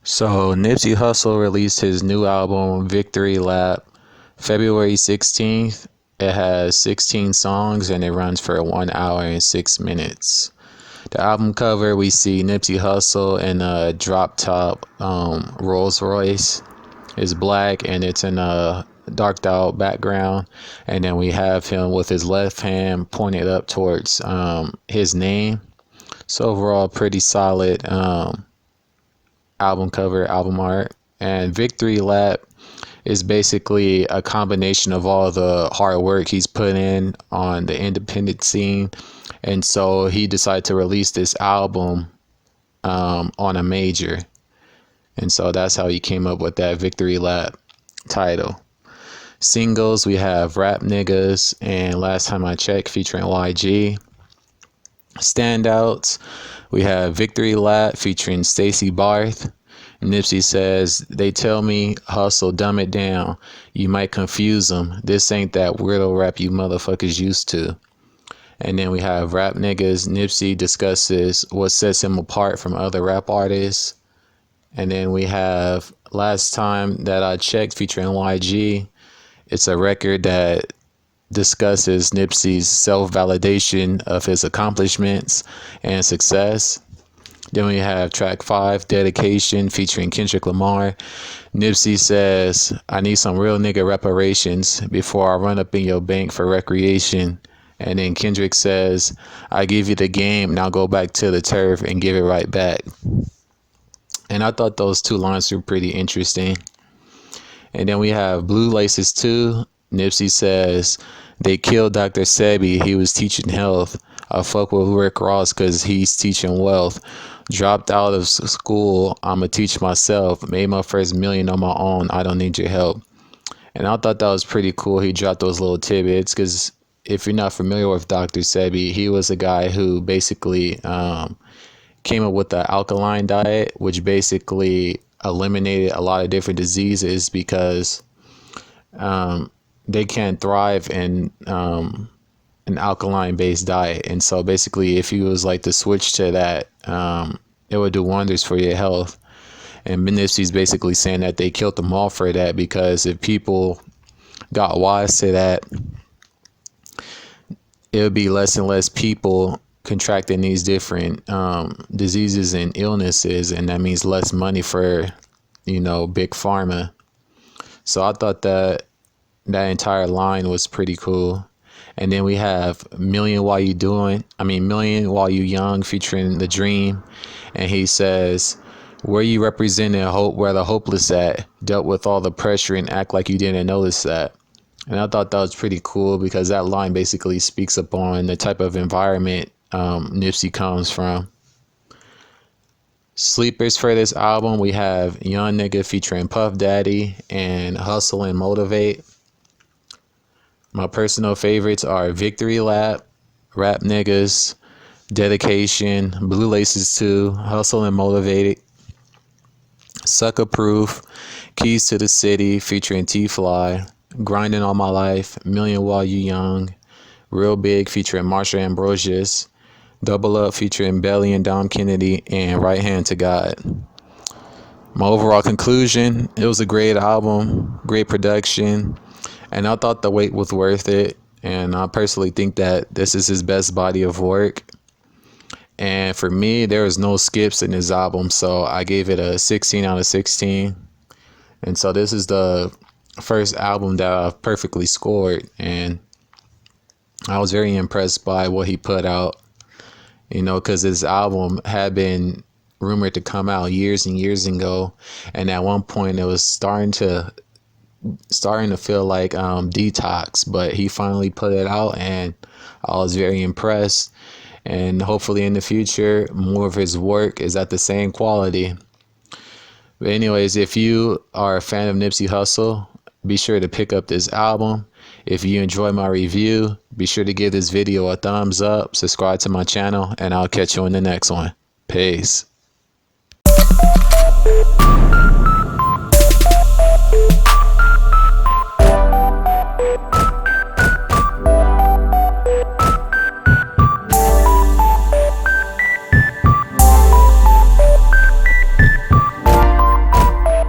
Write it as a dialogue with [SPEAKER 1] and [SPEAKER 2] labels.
[SPEAKER 1] So Nipsey Hussle released his new album Victory Lap February 16th. It has 16 songs and it runs for 1 hour and 6 minutes. The album cover, we see Nipsey Hussle in a drop top Rolls Royce. It's black and it's in a darked out background, and then we have him with his left hand pointed up towards his name. So overall, pretty solid album cover, album art. And Victory Lap is basically a combination of all the hard work he's put in on the independent scene. And so he decided to release this album on a major. And so that's how he came up with that Victory Lap title. Singles, we have Rap Niggas and Last Time I Checked featuring YG. Standouts, we have Victory Lap featuring Stacey Barth. Nipsey says, "They tell me, hustle, dumb it down. You might confuse them. This ain't that weirdo rap you motherfuckers used to." And then we have Rap Niggas. Nipsey discusses what sets him apart from other rap artists. And then we have Last Time That I Checked featuring YG. It's a record that discusses Nipsey's self-validation of his accomplishments and success. Then we have track 5, Dedication, featuring Kendrick Lamar. Nipsey says, "I need some real nigga reparations before I run up in your bank for recreation." And then Kendrick says, "I give you the game, now go back to the turf and give it right back." And I thought those two lines were pretty interesting. And then we have Blue Laces 2. Nipsey says, "They killed Dr. Sebi. He was teaching health. I fuck with Rick Ross because he's teaching wealth. Dropped out of school. I'ma teach myself. Made my first million on my own. I don't need your help." And I thought that was pretty cool. He dropped those little tidbits because if you're not familiar with Dr. Sebi, he was a guy who basically came up with the alkaline diet, which basically eliminated a lot of different diseases because they can't thrive in an alkaline based diet. And so basically if you was like to switch to that, it would do wonders for your health. And Nipsey's basically saying that they killed them all for that, because if people got wise to that, it would be less and less people contracting these different diseases and illnesses, and that means less money for big pharma. So I thought that entire line was pretty cool. And then we have Million While You Young featuring The Dream. And he says, "Where you representing hope, where the hopeless at, dealt with all the pressure and act like you didn't notice that." And I thought that was pretty cool because that line basically speaks upon the type of environment Nipsey comes from. Sleepers for this album, we have Young Nigga featuring Puff Daddy and Hustle and Motivate. My personal favorites are Victory Lap, Rap Niggas, Dedication, Blue Laces 2, Hustle and Motivate, Sucker Proof, Keys to the City featuring T-Fly, Grinding All My Life, Million While You Young, Real Big featuring Marsha Ambrosius, Double Up featuring Belly and Dom Kennedy, and Right Hand to God. My overall conclusion, it was a great album, great production, and I thought the wait was worth it. And I personally think that this is his best body of work. And for me, there was no skips in his album, so I gave it a 16 out of 16. And so this is the first album that I've perfectly scored, and I was very impressed by what he put out, because this album had been rumored to come out years and years ago, and at one point it was starting to feel like Detox, but he finally put it out, and I was very impressed. And hopefully in the future, more of his work is at the same quality. But anyways, if you are a fan of Nipsey Hussle, be sure to pick up this album. If you enjoy my review, be sure to give this video a thumbs up, subscribe to my channel, and I'll catch you in the next one. Peace.